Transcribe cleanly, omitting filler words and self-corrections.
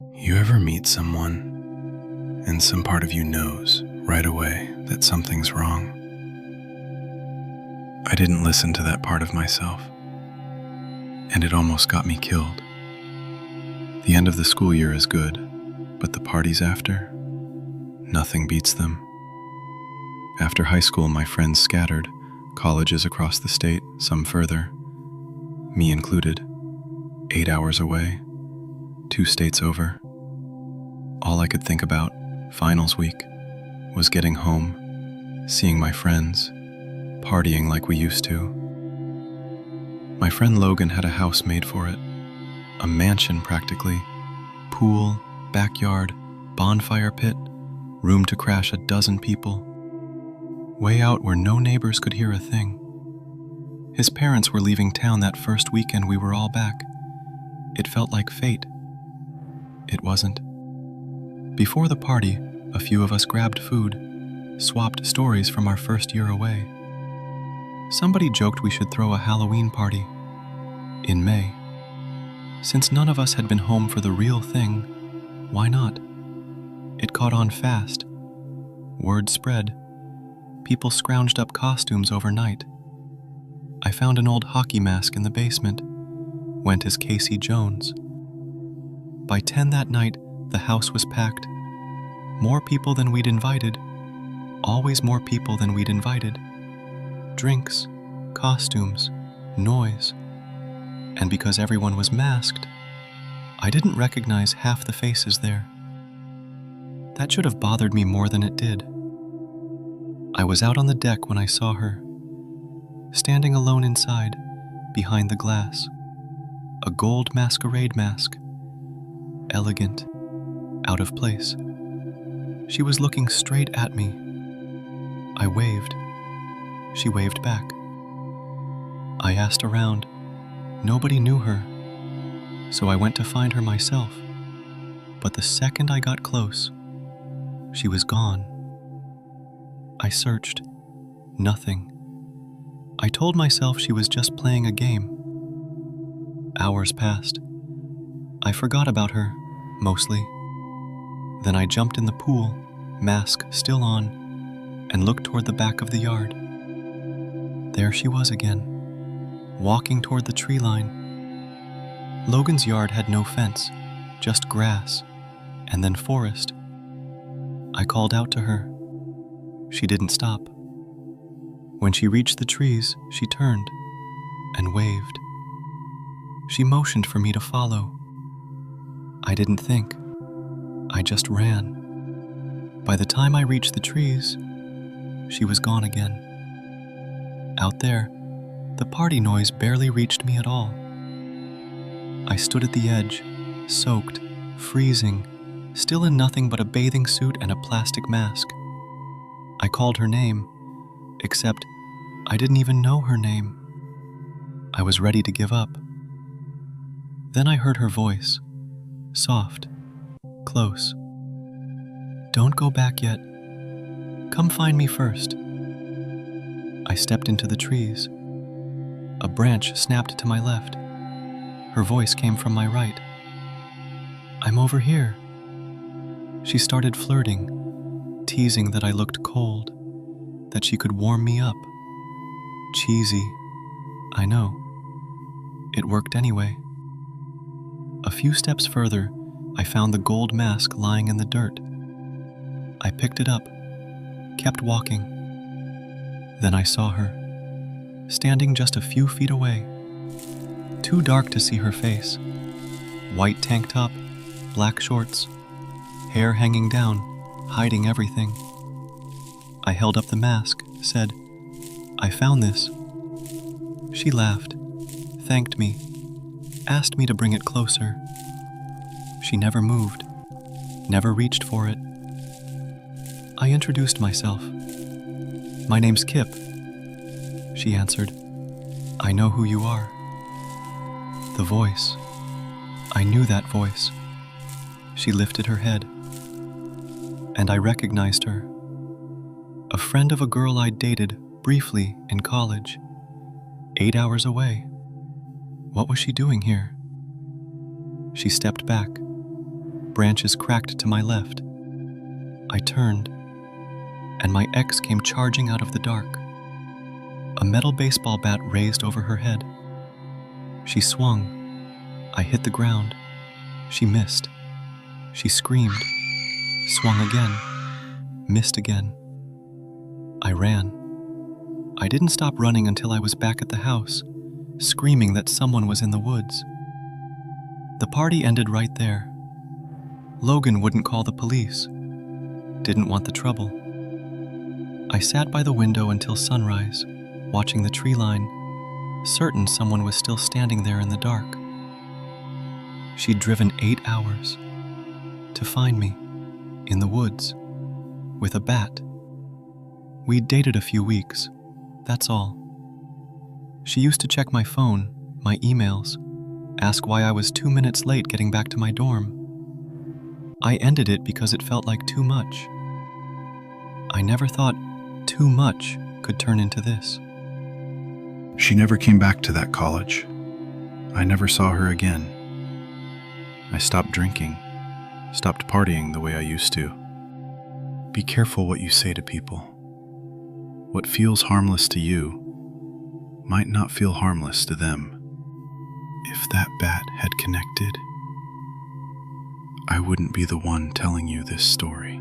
You ever meet someone and some part of you knows right away that something's wrong? I didn't listen to that part of myself, and it almost got me killed. The end of the school year is good, but the parties after, nothing beats them. After high school, my friends scattered, colleges across the state, some further, me included, 8 hours away, 2 states over. All I could think about, finals week, was getting home, seeing my friends, partying like we used to. My friend Logan had a house made for it, a mansion practically, pool, backyard, bonfire pit, room to crash 12 people. Way out where no neighbors could hear a thing. His parents were leaving town that first weekend we were all back. It felt like fate. It wasn't. Before the party, a few of us grabbed food, swapped stories from our first year away. Somebody joked we should throw a Halloween party in May. Since none of us had been home for the real thing, why not? It caught on fast. Word spread. People scrounged up costumes overnight. I found an old hockey mask in the basement, went as Casey Jones. By 10 that night, the house was packed. More people than we'd invited. Always more people than we'd invited. Drinks, costumes, noise. And because everyone was masked, I didn't recognize half the faces there. That should have bothered me more than it did. I was out on the deck when I saw her, standing alone inside, behind the glass. A gold masquerade mask. Elegant, out of place. She was looking straight at me. I waved. She waved back. I asked around. Nobody knew her, so I went to find her myself. But the second I got close, she was gone. I searched. Nothing. I told myself she was just playing a game. Hours passed. I forgot about her, mostly. Then I jumped in the pool, mask still on, and looked toward the back of the yard. There she was again, walking toward the tree line. Logan's yard had no fence, just grass, and then forest. I called out to her. She didn't stop. When she reached the trees, she turned and waved. She motioned for me to follow. I didn't think. I just ran. By the time I reached the trees, she was gone again. Out there, the party noise barely reached me at all. I stood at the edge, soaked, freezing, still in nothing but a bathing suit and a plastic mask. I called her name, except I didn't even know her name. I was ready to give up. Then I heard her voice, soft, close. Don't go back yet. Come find me first. I stepped into the trees. A branch snapped to my left. Her voice came from my right. I'm over here. She started flirting, teasing that I looked cold, that she could warm me up. Cheesy, I know. It worked anyway. A few steps further, I found the gold mask lying in the dirt. I picked it up, kept walking. Then I saw her, standing just a few feet away. Too dark to see her face. White tank top, black shorts, hair hanging down, hiding everything. I held up the mask, said, I found this. She laughed, thanked me, asked me to bring it closer. She never moved, never reached for it. I introduced myself. My name's Kip. She answered, I know who you are. The voice. I knew that voice. She lifted her head, and I recognized her. A friend of a girl I'd dated briefly in college, 8 hours away. What was she doing here? She stepped back, branches cracked to my left. I turned, and my ex came charging out of the dark. A metal baseball bat raised over her head. She swung. I hit the ground. She missed. She screamed, swung again, missed again. I ran. I didn't stop running until I was back at the house, screaming that someone was in the woods. The party ended right there. Logan wouldn't call the police. Didn't want the trouble. I sat by the window until sunrise, watching the tree line, certain someone was still standing there in the dark. She'd driven 8 hours to find me in the woods with a bat. We'd dated a few weeks, that's all. She used to check my phone, my emails, ask why I was 2 minutes late getting back to my dorm. I ended it because it felt like too much. I never thought too much could turn into this. She never came back to that college. I never saw her again. I stopped drinking, stopped partying the way I used to. Be careful what you say to people. What feels harmless to you might not feel harmless to them. If that bat had connected, I wouldn't be the one telling you this story.